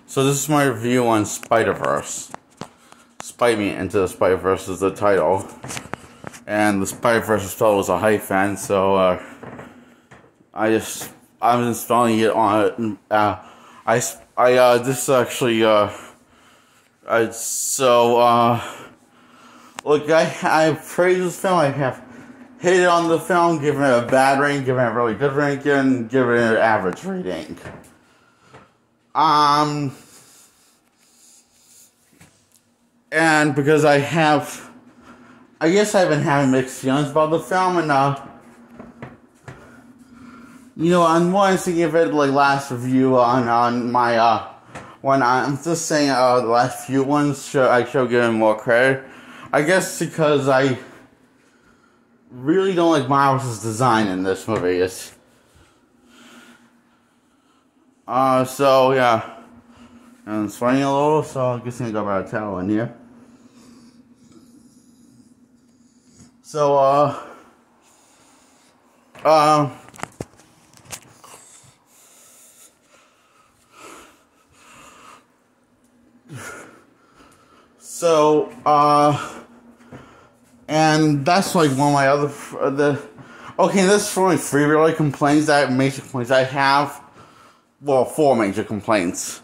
So this is my review on SpiderVerse. Spider-Man Into the SpiderVerse is the title. And the SpiderVerse is spelled as a hyphen, so I'm just spelling it on this is actually look, I praise this film. I have hated on the film, given it a bad rating, given it a really good rating, and given it an average rating. And because I guess I've been having mixed feelings about the film, and I'm wanting to give it like last review on my when I'm just saying the last few ones I should give him more credit. I guess because I really don't like Miles' design in this movie. So yeah. And it's sweating a little, so I guess I'm gonna go about a towel in here. So, and that's like one of my other, this is only three major complaints I have. Well, four major complaints.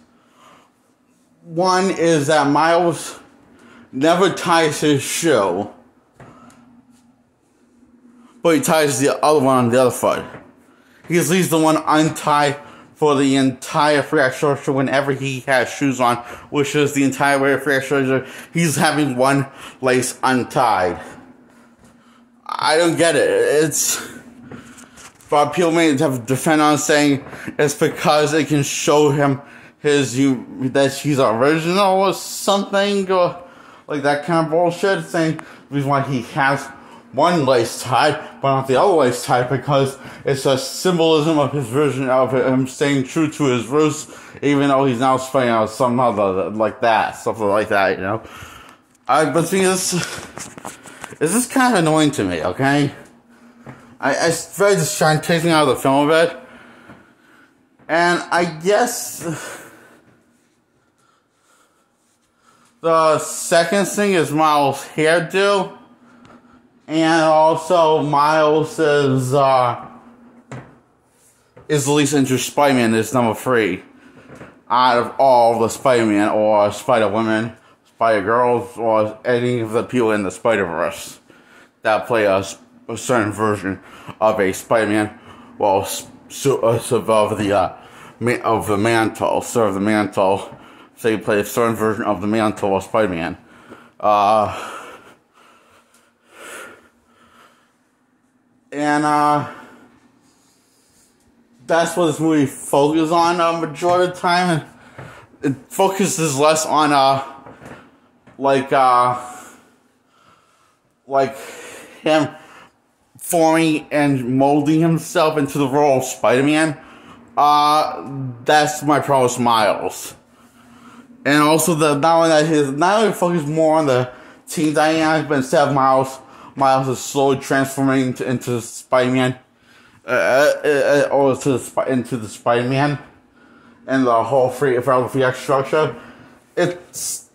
One is that Miles never ties his shoe, but he ties the other one on the other foot. He just leaves the one untied for the entire free-act structure whenever he has shoes on, which is the entire way of free-act structure. He's having one lace untied. I don't get it. But people may have defend on saying it's because it can show him that he's original or something, or like that kind of bullshit, saying the reason why he has one lace tied but not the other lace tied, because it's a symbolism of his version of him staying true to his roots, even though he's now spraying out some other like that, something like that, but see, this is kind of annoying to me, okay? It's very distracting, taking out of the film a bit, and I guess the second thing is Miles' hairdo, and also Miles is the least interesting Spider-Man. Is number 3 out of all the Spider-Man or Spider-Women, Spider-Girls, or any of the people in the SpiderVerse that play a certain version of a Spider-Man. Well, serve the mantle. So you play a certain version of the mantle of Spider-Man. That's what this movie focuses on majority of the time. And it focuses less on like him forming and molding himself into the role of Spider-Man. That's my problem with Miles. And also not only focus more on the team dynamics, but instead of Miles is slowly transforming into Spider-Man, or into the Spider-Man, and the whole free-act structure. This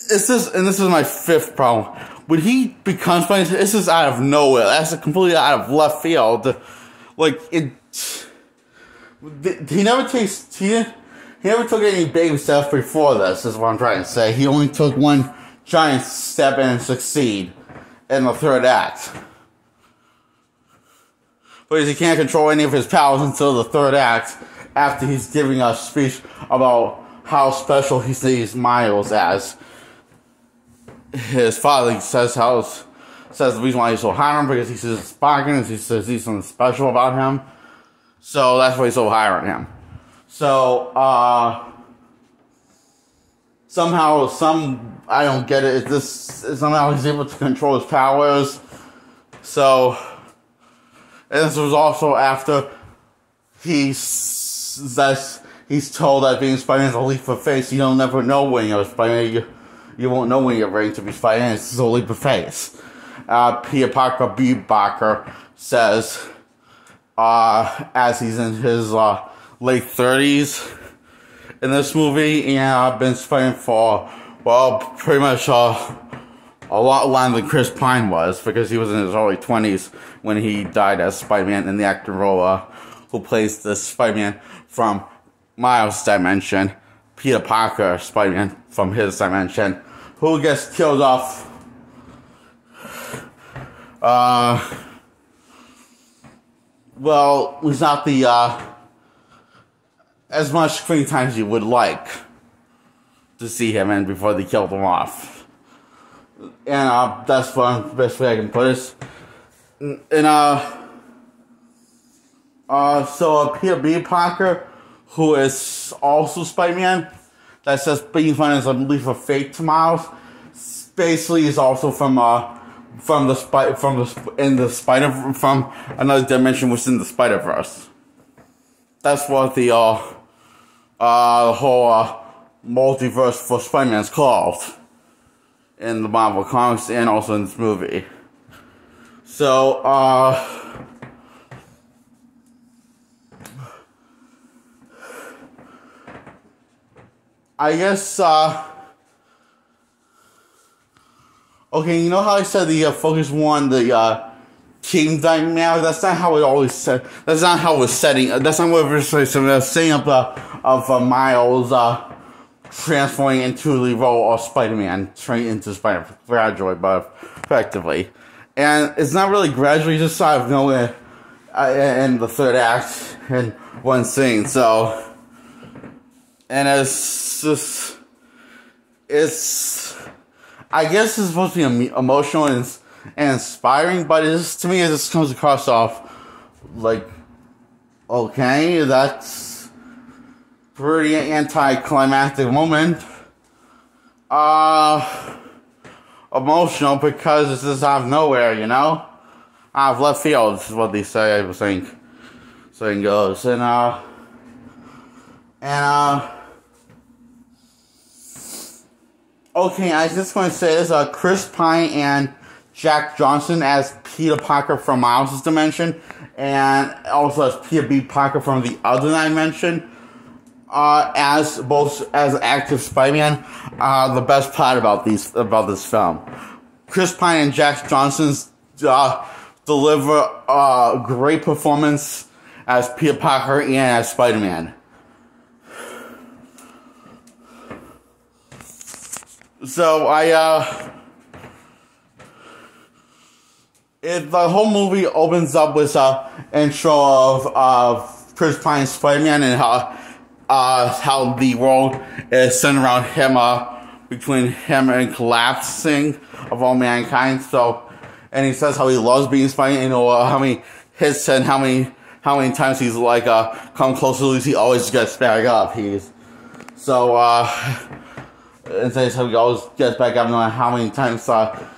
is my fifth problem. When he becomes Spider-Man, this is out of nowhere. That's completely out of left field. He never took any baby steps before this, is what I'm trying to say. He only took one giant step and succeed in the third act. Because he can't control any of his powers until the third act, after he's giving a speech about how special he sees Miles as. His father says the reason why he's so high on him, because he says it's sparking, and he says he's something special about him. So that's why he's so high on him. So, somehow, I don't get it. Somehow he's able to control his powers. So, and this was also after he's told that being Spider-Man is a leap of faith. You'll never know when you're Spider-Man. You won't know when you're ready to be Spider-Man. It's a leap of faith. Peter Parker Barker says, as he's in his late 30s, in this movie, and I've been Spider-Man for, well, pretty much a lot longer than Chris Pine was, because he was in his early 20s when he died as Spider-Man in the actor role, who plays the Spider-Man from Miles' dimension, Peter Parker, Spider-Man from his dimension, who gets killed off. Well, he's not the, as much screen time as you would like to see him in before they killed him off. And, that's the best way I can put it. And, so Peter B. Parker, who is also Spider-Man, that says being fun is, I believe, a fake to Miles, basically is also from another dimension within the SpiderVerse. That's what the whole multiverse for Spider-Man is called in the Marvel comics and also in this movie. So, I guess, okay, you know how I said the focus on the team dynamic? That's not how it always said. That's not how we're setting. That's not what we're setting up of Miles transforming into the role of Spider-Man, straight into Spider-Man, gradually, but effectively. And it's not really gradually, just sort of nowhere in the third act in one scene. So, and it's just, I guess it's supposed to be emotional and inspiring, but to me, it just comes across off like, okay, that's pretty anticlimactic moment. Emotional because it's just out of nowhere, you know? Out of left field is what they say, I think. Saying goes. And, okay, I just want to say this, Chris Pine and Jack Johnson as Peter Parker from Miles' dimension, and also as Peter B. Parker from the other dimension, as active Spider-Man, the best part about this film. Chris Pine and Jack Johnson deliver a great performance as Peter Parker and as Spider-Man. So the whole movie opens up with an intro of Chris Pine's Spider-Man and how the world is centered around him, between him and collapsing of all mankind. So, and he says how he loves being Spider-Man, how many hits and how many times he's like come close to lose, he always gets back up. And says how he always gets back up, no matter how many times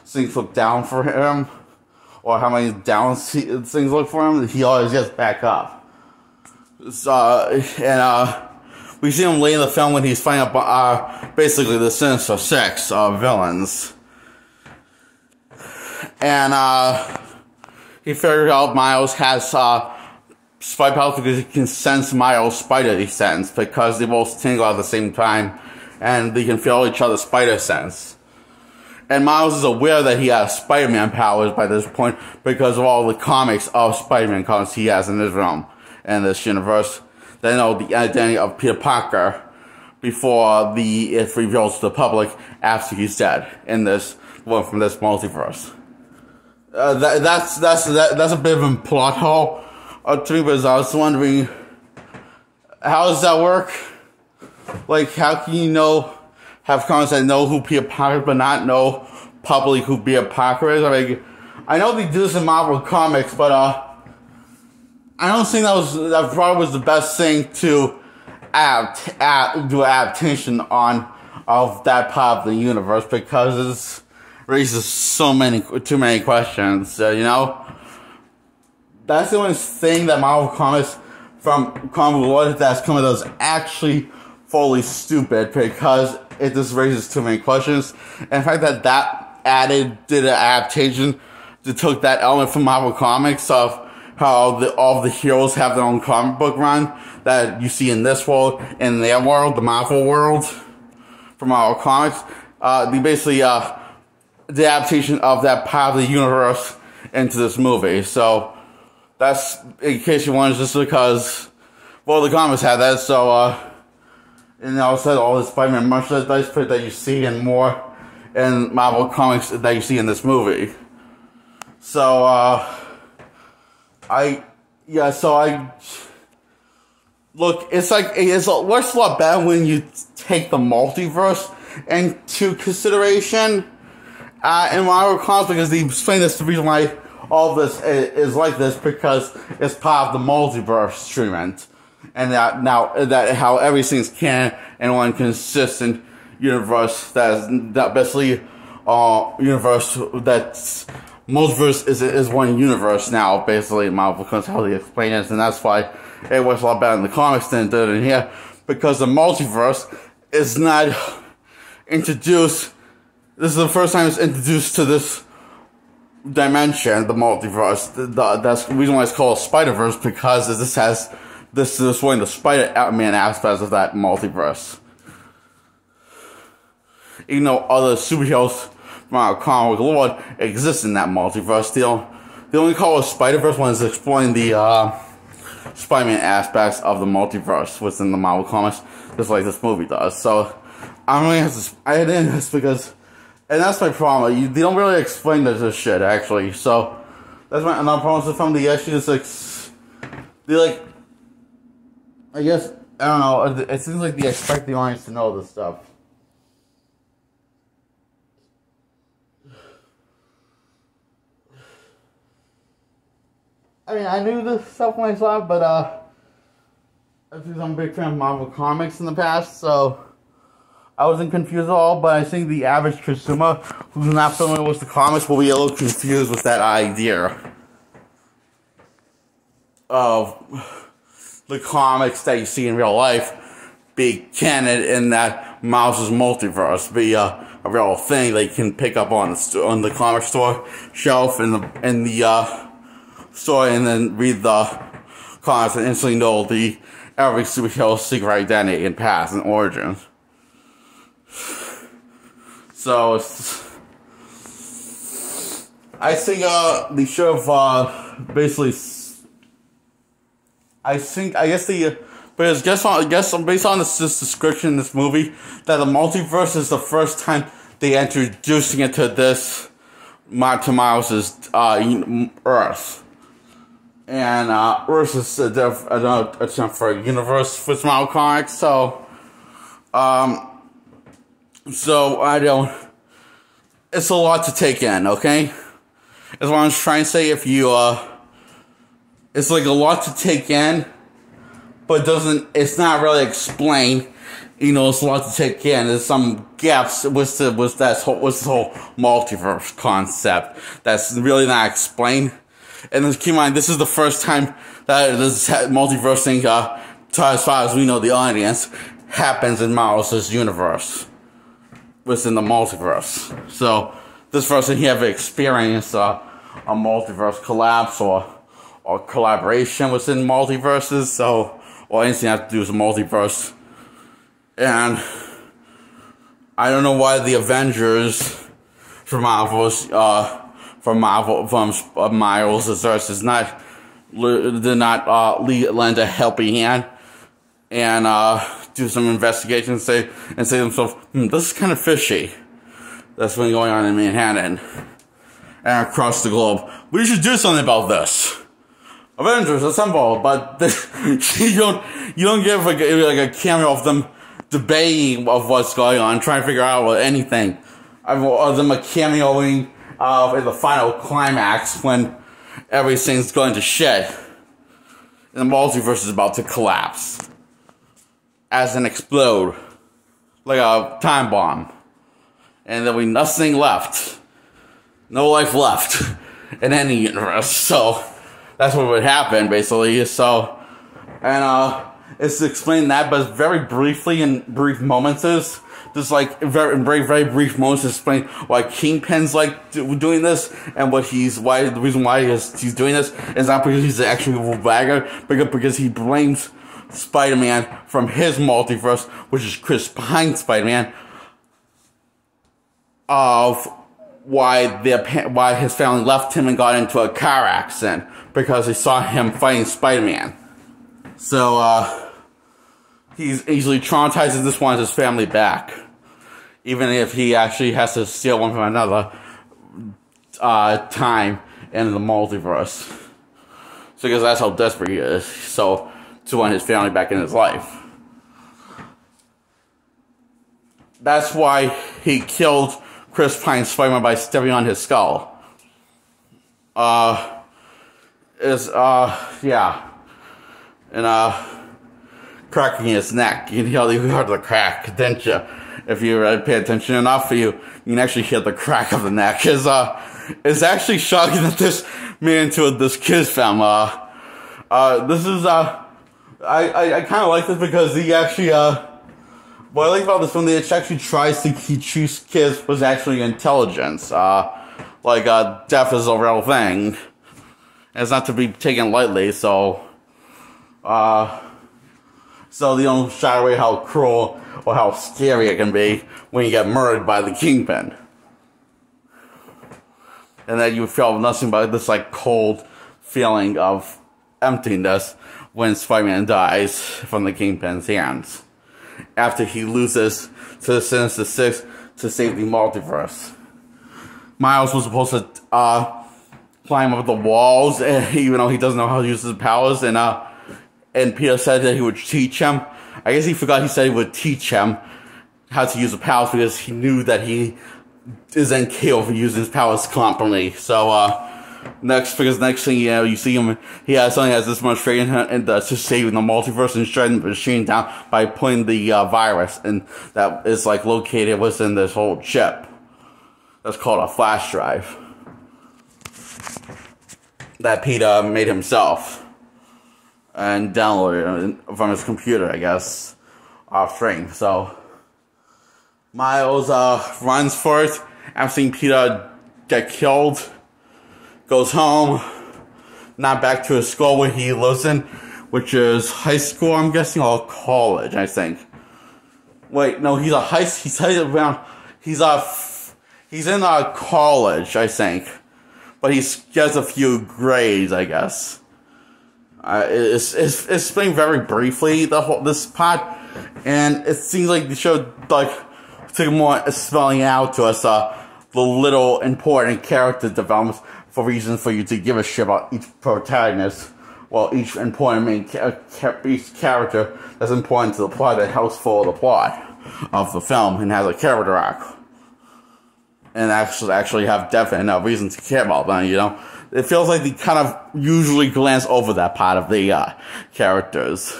things look down for him, or how many downs things look for him, he always gets back up. So, we see him late in the film when he's fighting up basically the Sinister Six villains. And he figured out Miles has spider powers because he can sense Miles' spider sense, because they both tingle at the same time and they can feel each other's spider sense. And Miles is aware that he has Spider-Man powers by this point because of all the comics of Spider-Man comics he has in this realm, in this universe. They know the identity of Peter Parker before it reveals to the public after he's dead in this one from this multiverse. That's a bit of a plot hole to me, because I was wondering, how does that work? Like, how can you have comics that know who Peter Parker but not know publicly who Peter Parker is? I know they do this in Marvel Comics, but I don't think that probably was the best thing to do adaptation of that part of the universe, because it raises too many questions. That's the only thing that Marvel Comics from comic world that's coming out is actually fully stupid, because it just raises too many questions. And the fact that did an adaptation that took that element from Marvel Comics of how all the heroes have their own comic book run that you see in this world, in their world, the Marvel world, from Marvel Comics. They basically, the adaptation of that part of the universe into this movie. So, that's, in case you wondered, just because, well, the comics had that, so, and also all the Spider-Man merchandise that you see and more in Marvel Comics that you see in this movie. So, look, it works a lot better when you take the multiverse into consideration, in Marvel Comics, because they explain this, the reason why all of this is like this, because it's part of the multiverse treatment. And that how everything's canon and one consistent universe that basically universe that's multiverse is one universe now, basically, Marvel, because how they explain it, and that's why it works a lot better in the comics than it did in here, because the multiverse is not introduced. This is the first time it's introduced to this dimension, the multiverse. That's the reason why it's called SpiderVerse, because this is one of the Spider-Man aspects of that multiverse. Even though other superheroes from our comic lore exist in that multiverse, they only call it SpiderVerse when it's exploring the Spider-Man aspects of the multiverse within the Marvel comics, just like this movie does. So I'm really I didn't this because, and that's my problem. They don't really explain this shit actually. So that's my another problem with some of the issues. They I guess, I don't know, it seems like they expect the audience to know this stuff. I mean, I knew this stuff when I saw it, but, I'm a big fan of Marvel Comics in the past, so I wasn't confused at all, but I think the average consumer who's not familiar with the comics will be a little confused with that idea of the comics that you see in real life be canon in that Mouse's multiverse, be a real thing that you can pick up on the comic store shelf in the store, and then read the comics and instantly know every superhero's secret identity and past and origins. So I think they should have basically. I guess based on this description in this movie, that the multiverse is the first time they introducing it to this, to Miles's Earth. And Earth is a term for a universe with Marvel Comics, so it's a lot to take in, okay? That's what I'm trying to say. It's like a lot to take in, but it's not really explained. It's a lot to take in. There's some gaps with this whole multiverse concept that's really not explained. And then keep in mind, this is the first time that this multiverse thing, as far as we know, the audience, happens in Miles's universe, within the multiverse. So this first time he ever experienced a multiverse collapse or collaboration within multiverses, or anything that has to do with multiverse. And I don't know why the Avengers from Miles' Earth did not lend a helping hand and do some investigation and say to themselves, this is kind of fishy. That's been going on in Manhattan and across the globe. We should do something about this. Avengers assemble, but you don't give like a cameo of them debating of what's going on, trying to figure out anything, of them cameoing in the final climax when everything's going to shit and the multiverse is about to collapse as an explode like a time bomb, and there'll be nothing left, no life left in any universe. So that's what would happen, basically. So, and is to explain that, but it's very briefly in brief moments. Just like very brief moments to explain why Kingpin's like doing this and the reason why he's doing this is not because he's an actual bagger, but because he blames Spider-Man from his multiverse, which is Chris Pine's Spider-Man, of why his family left him and got into a car accident because they saw him fighting Spider-Man. So he's easily traumatized and just wants his family back, even if he actually has to steal one from another time in the multiverse. So because that's how desperate he is. So to want his family back in his life. That's why he killed Chris Pine's Spider-Man by stepping on his skull. Yeah. And, cracking his neck. You heard the crack, didn't you? If you pay attention enough, you can actually hear the crack of the neck. It's actually shocking that this made into this kid's film. This is, I kind of like this because he actually, what I like about this one, it actually tries to choose kids with actually intelligence. Death is a real thing. And it's not to be taken lightly, so they don't shy away how cruel or how scary it can be when you get murdered by the Kingpin. And then you feel nothing but this like cold feeling of emptiness when Spider-Man dies from the Kingpin's hands, after he loses to the Sinister Six to save the multiverse. Miles was supposed to climb up the walls, even though he doesn't know how to use his powers, and Peter said that he would teach him. I guess he forgot he said he would teach him how to use the powers because he knew that he is incapable of using his powers competently. So, next thing you see him, he has this much faith in him and to saving the multiverse and shutting the machine down by putting the virus and that is like located within this whole chip. That's called a flash drive that Peter made himself and downloaded it from his computer, I guess, off stream. So Miles runs for it after seeing Peter get killed. Goes home, not back to his school where he lives in, which is high school, I'm guessing, or college, I think. Wait, no, he's in college, I think, but he gets a few grades, I guess. It's explained very briefly this part, and it seems like the show took more spelling out to us the little important character developments for reasons for you to give a shit about each protagonist, well, each important main each character that's important to the plot that helps follow the plot of the film and has a character arc, and actually have definite reason to care about them. You know, it feels like they kind of usually glance over that part of the characters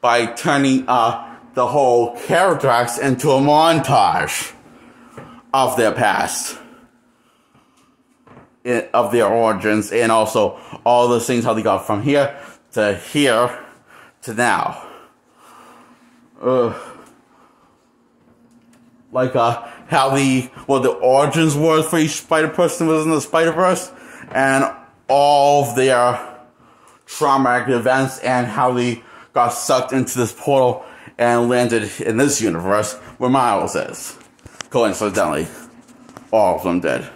by turning the whole character arcs into a montage of their past, of their origins, and also all the things how they got from here to now. How the origins were for each Spider-Person was in the SpiderVerse, and all of their traumatic events, and how they got sucked into this portal and landed in this universe where Miles is. Coincidentally, all of them did.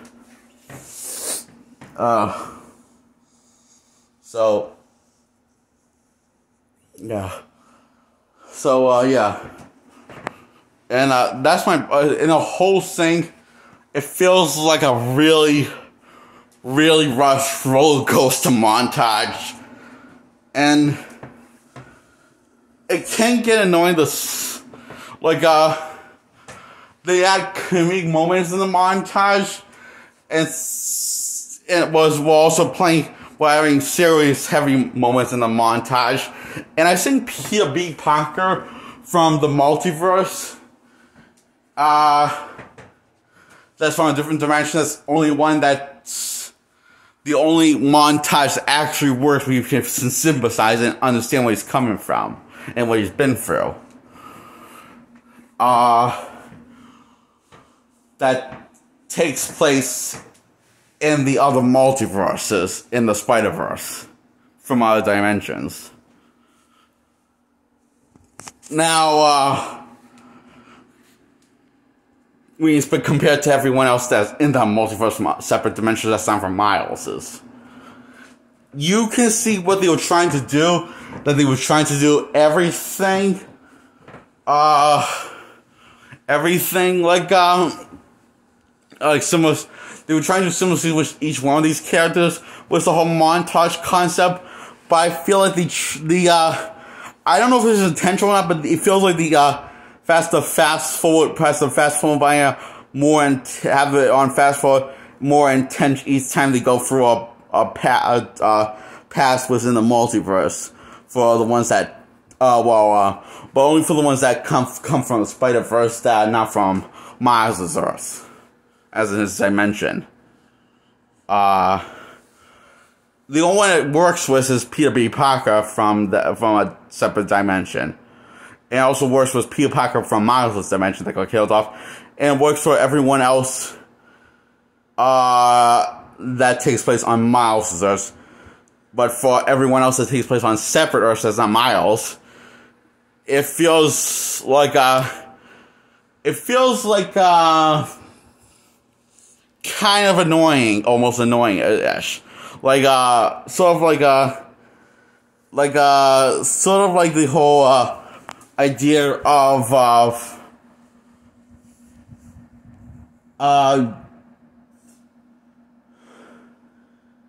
Yeah. And that's my in the whole thing. It feels like a really, really rushed roller coaster montage, and it can get annoying. They add comedic moments in the montage, and it was also having serious, heavy moments in the montage. And I think Peter B. Parker from the Multiverse, that's from a different dimension. That's only one that the only montage that actually works where you can sympathize and understand where he's coming from and what he's been through. That takes place in the other multiverses in the SpiderVerse from other dimensions. Now, but compared to everyone else that's in that multiverse from separate dimensions that's not from Miles's, you can see what they were trying to do. That they were trying to do everything, similar. They were trying to do similarly with each one of these characters with the whole montage concept. But I feel like I don't know if this is intentional or not, but it feels like fast forward by more and have it on fast forward more intense each time they go through a past within the multiverse for the ones that but only for the ones that come from the SpiderVerse that are not from Miles' Earth, as in his dimension. The only one it works with is Peter B. Parker from a separate dimension. And it also works with Peter Parker from Miles' dimension that got killed off. And it works for everyone else that takes place on Miles' Earth. But for everyone else that takes place on separate Earths that's not Miles, it feels like kind of annoying, almost annoying-ish. Sort of like the whole idea of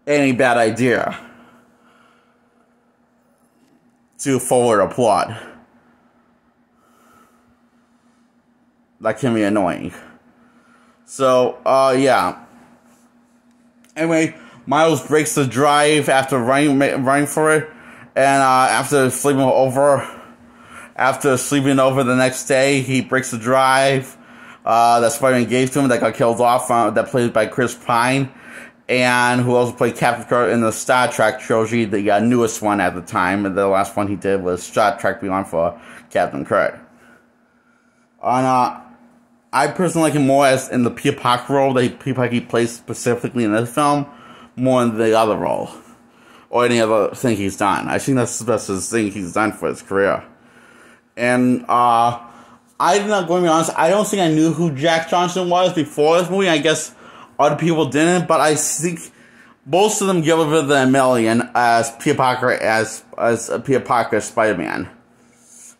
any bad idea to forward a plot. That can be annoying. So, yeah. Anyway, Miles breaks the drive after running for it, and after sleeping over the next day, he breaks the drive that Spider-Man gave to him that got killed off, that played by Chris Pine, and who also played Captain Kirk in the Star Trek trilogy, the newest one at the time, and the last one he did was Star Trek Beyond for Captain Kirk. I personally like him more as in the Peter Parker role that he plays specifically in this film, more than the other role, or any other thing he's done. I think that's the best thing he's done for his career. And I'm not going to be honest, I don't think I knew who Jack Johnson was before this movie. I guess other people didn't, but I think most of them give it the million as Peter Parker as Peter Parker Spider-Man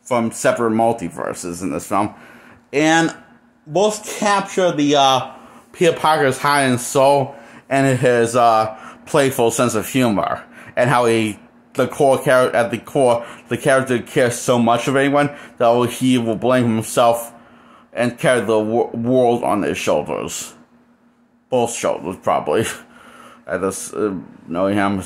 from separate multiverses in this film, and both capture the Peter Parker's heart and soul and his playful sense of humor, and how the character cares so much of anyone that he will blame himself and carry the world on his shoulders. Both shoulders, probably. I just knowing him,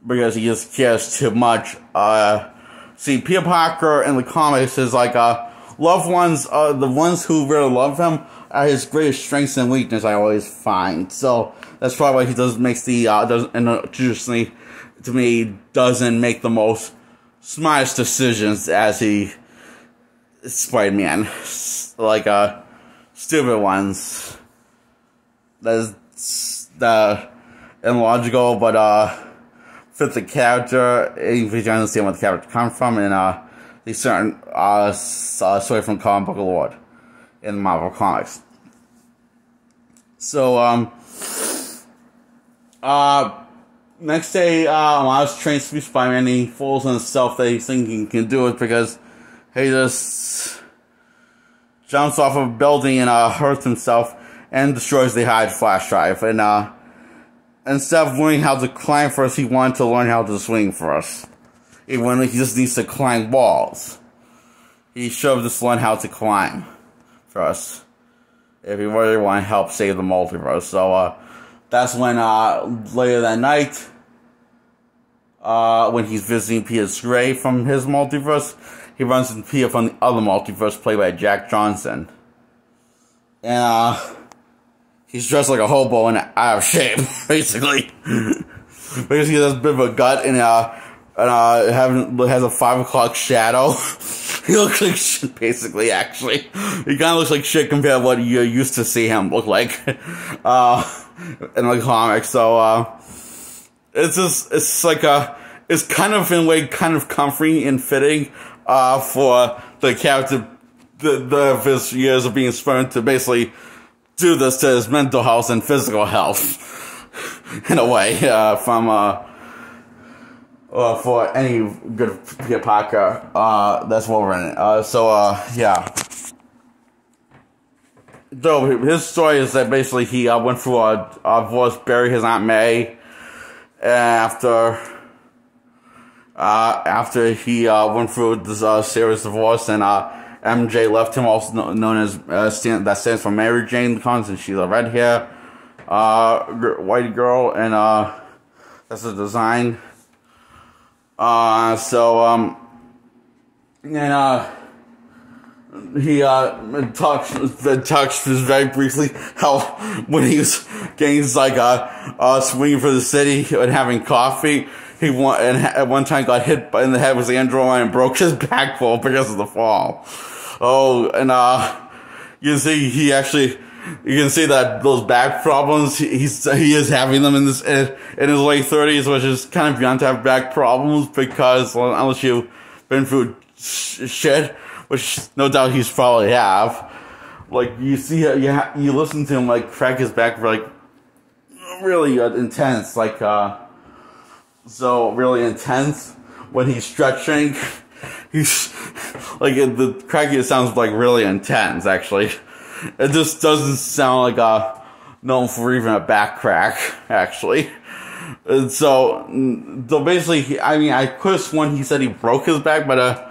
because he just cares too much. See, Peter Parker in the comics is like loved ones, the ones who really love him are his greatest strengths and weakness, I always find. So that's probably why he doesn't make traditionally, to me, doesn't make the most smartest decisions as Spider-Man. Like, stupid ones. That's illogical, but, fit the character, if you understand where the character comes from, and, the certain, story from comic book lore in Marvel Comics. So, next day, Miles trains to be Spider-Man, he falls on himself that he's thinking he can do it because he just jumps off of a building and, hurts himself and destroys the hard flash drive. And, instead of learning how to climb first, he wanted to learn how to swing first. Even when he just needs to climb walls. He should have just learned how to climb first, if he really want to help save the multiverse. So, that's when, later that night, when he's visiting Peter's grave from his multiverse, he runs into Peter from the other multiverse played by Jack Johnson. And, he's dressed like a hobo and out of shape, basically. Basically, he has a bit of a gut and has a 5 o'clock shadow. He looks like shit, basically, actually. He kind of looks like shit compared to what you used to see him look like in the comics. So, it's kind of, in a way, kind of comforting and fitting for the character, of his years of being spurned to basically do this to his mental health and physical health, in a way, for any good Peter Parker, that's Wolverine. Yeah. So his story is that basically he went through a divorce, buried his Aunt May, after he went through this serious divorce, and MJ left him, also known as that stands for Mary Jane Collins. She's a red hair white girl, and that's the design. He talks very briefly how when he was getting swinging for the city and having coffee, at one time got hit in the head with the android and broke his back fall because of the fall. Oh, and you can see that those back problems he is having them in his late 30s, which is kind of beyond to have back problems, because unless you've been through shit, which no doubt he's probably have, like you see you listen to him like crack his back for like really intense, like so really intense when he's stretching. He's like the cracking sounds like really intense. Actually, it just doesn't sound like known for even a back crack. Actually, and so basically, I mean, I could have sworn he said he broke his back, but I mean.